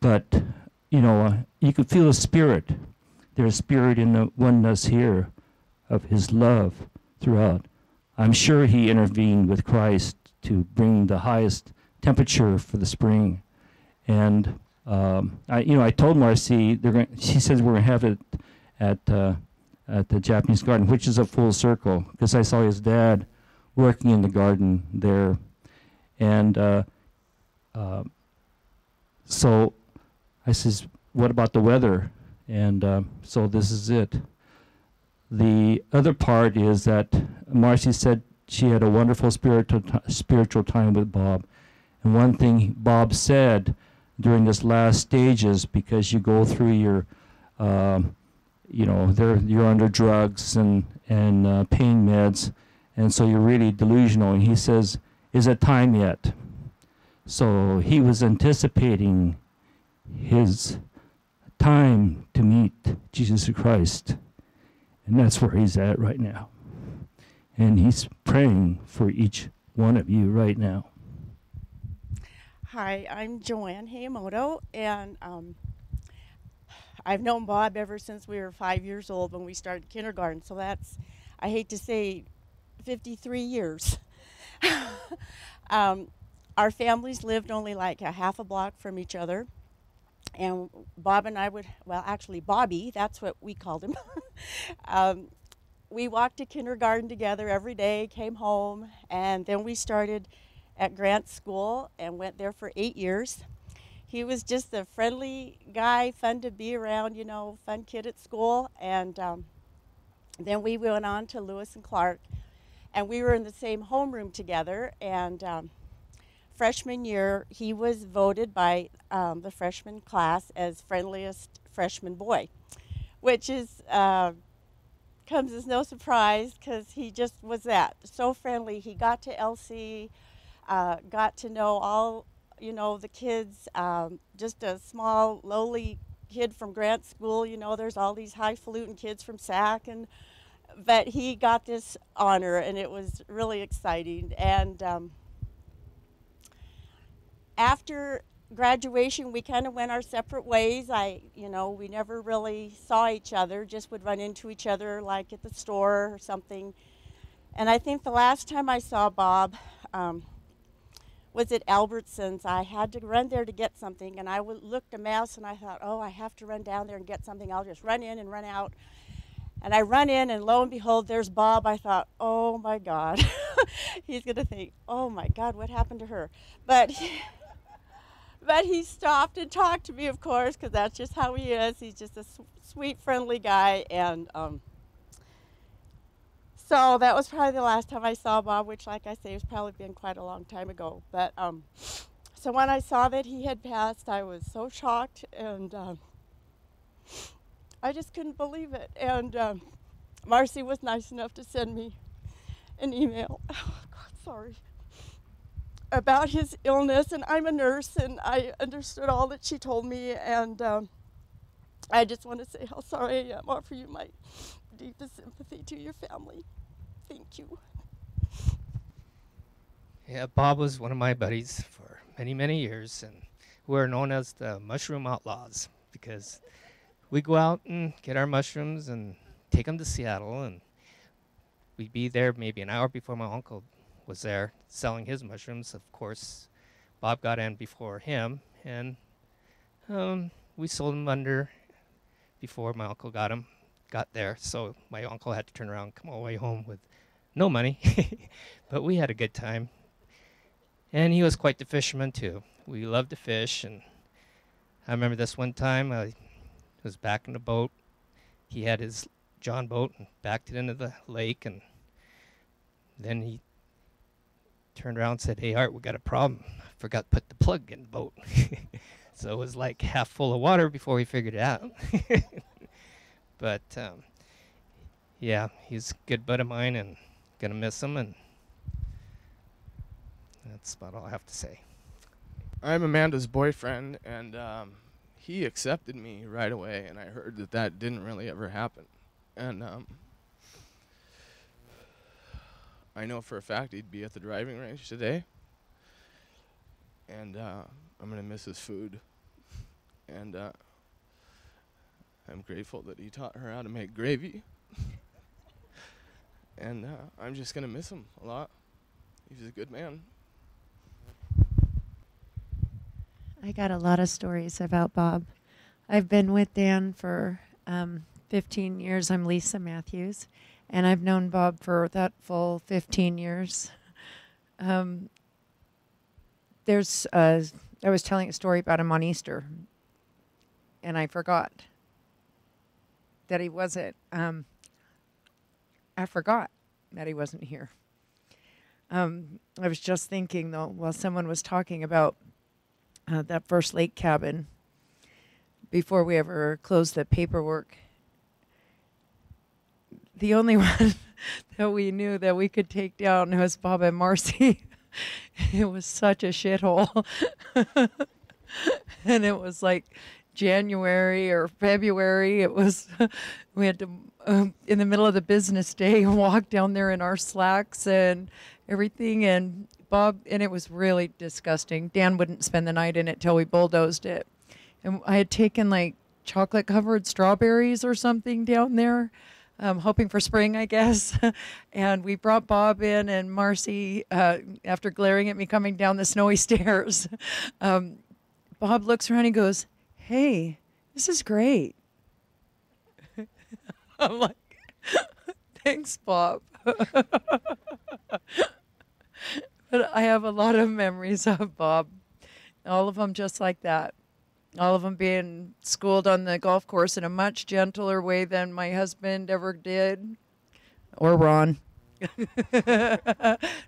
but you could feel a spirit. There's spirit in the oneness here of his love throughout. I'm sure he intervened with Christ to bring the highest temperature for the spring. And I told Marcy, she says we're going to have it at the Japanese garden, which is a full circle, because I saw his dad working in the garden there. And so I says, what about the weather? And so this is it. The other part is that Marcy said she had a wonderful spiritual time with Bob. And one thing Bob said during this last stages, because you go through your, you're under drugs and pain meds, and so you're really delusional. And he says, is it time yet? So he was anticipating his time to meet Jesus Christ. And that's where he's at right now. And he's praying for each one of you right now. Hi, I'm Joanne Hayamoto, and I've known Bob ever since we were 5 years old when we started kindergarten. So that's, I hate to say, 53 years. Our families lived only like a half a block from each other. And Bob and I would, well, actually Bobby, that's what we called him. We walked to kindergarten together every day, came home, and then we started at Grant School and went there for 8 years. He was just a friendly guy, fun to be around, fun kid at school. And then we went on to Lewis and Clark, and we were in the same homeroom together. And freshman year, he was voted by the freshman class as friendliest freshman boy, which is comes as no surprise because he just was that so friendly. He got to LC, got to know all the kids. Just a small lowly kid from Grant School. There's all these highfalutin kids from SAC, but he got this honor, and it was really exciting. And after graduation, we kind of went our separate ways. We never really saw each other, just would run into each other like at the store or something. And I think the last time I saw Bob was at Albertsons. I had to run there to get something, and I looked a mess, and I thought, oh, I have to run down there and get something. I'll just run in and run out. And I run in, and lo and behold, there's Bob. I thought, oh, my God. He's going to think, oh, my God, what happened to her? But he stopped and talked to me, of course, because that's just how he is. He's just a sweet, friendly guy. And so that was probably the last time I saw Bob, which, like I say, has probably been quite a long time ago. But so when I saw that he had passed, I was so shocked, and I just couldn't believe it. And Marcy was nice enough to send me an email. Oh, God, sorry. About his illness, and I'm a nurse, and I understood all that she told me, and I just want to say how sorry I am, offer you my deepest sympathy to your family. Thank you. Yeah, Bob was one of my buddies for many, many years, and we're known as the Mushroom Outlaws because we go out and get our mushrooms and take them to Seattle, and we'd be there maybe an hour before my uncle was there selling his mushrooms. Of course, Bob got in before him, and we sold them under before my uncle got there. So my uncle had to turn around and come all the way home with no money. But we had a good time. And he was quite the fisherman, too. We loved to fish, and I remember this one time I was back in the boat. He had his John boat and backed it into the lake, and then he turned around and said, "Hey, Art, we got a problem. I forgot to put the plug in the boat." So it was like half full of water before we figured it out. But yeah, he's a good bud of mine, and gonna miss him, and that's about all I have to say. I'm Amanda's boyfriend, and he accepted me right away, and I heard that didn't really ever happen. And I know for a fact he'd be at the driving range today, and I'm going to miss his food. And I'm grateful that he taught her how to make gravy. And I'm just going to miss him a lot. He was a good man. I got a lot of stories about Bob. I've been with Dan for 15 years. I'm Lisa Matthews, and I've known Bob for that full 15 years. I was telling a story about him on Easter, and I forgot that he wasn't. I forgot that he wasn't here. I was just thinking, though, while someone was talking about that first lake cabin, before we ever closed the paperwork, the only one that we knew that we could take down was Bob and Marcy. It was such a shithole. And it was like January or February. It was, we had to, in the middle of the business day, walk down there in our slacks and everything. And Bob, and it was really disgusting. Dan wouldn't spend the night in it till we bulldozed it. And I had taken like chocolate covered strawberries or something down there, hoping for spring, I guess. And we brought Bob in, and Marcy, after glaring at me coming down the snowy stairs, Bob looks around and goes, "Hey, this is great." I'm like, "Thanks, Bob." But I have a lot of memories of Bob, all of them just like that. All of them being schooled on the golf course in a much gentler way than my husband ever did, or Ron.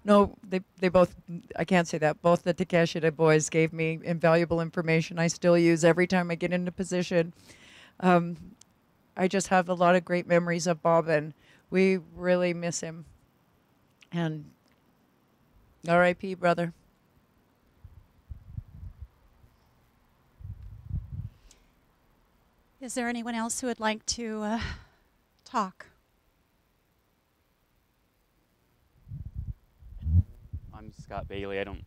No, they both, I can't say that. Both the Takeshita boys gave me invaluable information I still use every time I get into position. I just have a lot of great memories of Bob, and we really miss him. And R.I.P., brother. Is there anyone else who would like to talk? I'm Scott Bailey. I don't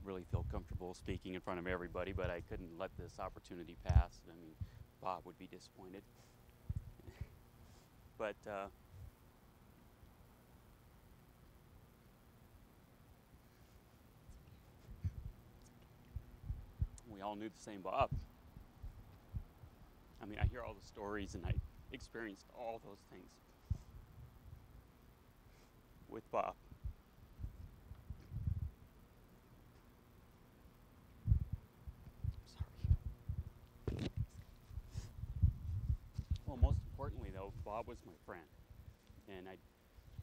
really feel comfortable speaking in front of everybody, but I couldn't let this opportunity pass. I mean, Bob would be disappointed. But we all knew the same Bob. I mean, I hear all the stories, and I experienced all those things with Bob. Sorry. Well, most importantly, though, Bob was my friend. And I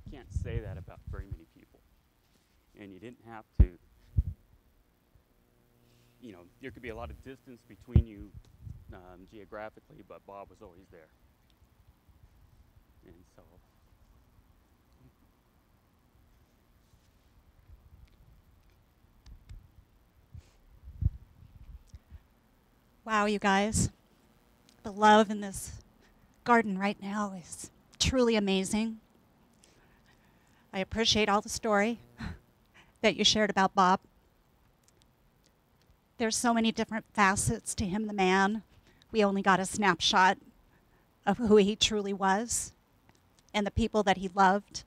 can't say that about very many people. And you didn't have to, you know, there could be a lot of distance between you geographically, but Bob was always there. And so Wow, you guys. The love in this garden right now is truly amazing. I appreciate all the story that you shared about Bob. There's so many different facets to him, the man. We only got a snapshot of who he truly was and the people that he loved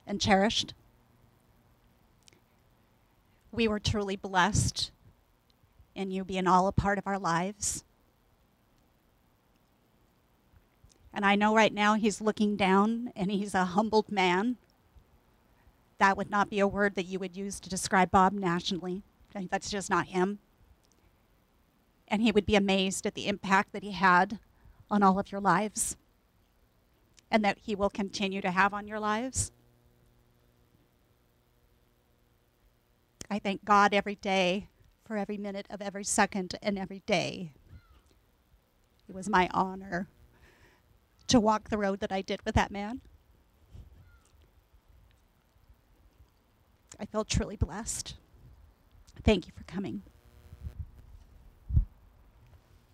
and cherished. We were truly blessed in you being all a part of our lives. And I know right now he's looking down and he's a humbled man. That would not be a word that you would use to describe Bob nationally. That's just not him. And he would be amazed at the impact that he had on all of your lives and that he will continue to have on your lives. I thank God every day for every minute of every second and every day. It was my honor to walk the road that I did with that man. I feel truly blessed. Thank you for coming.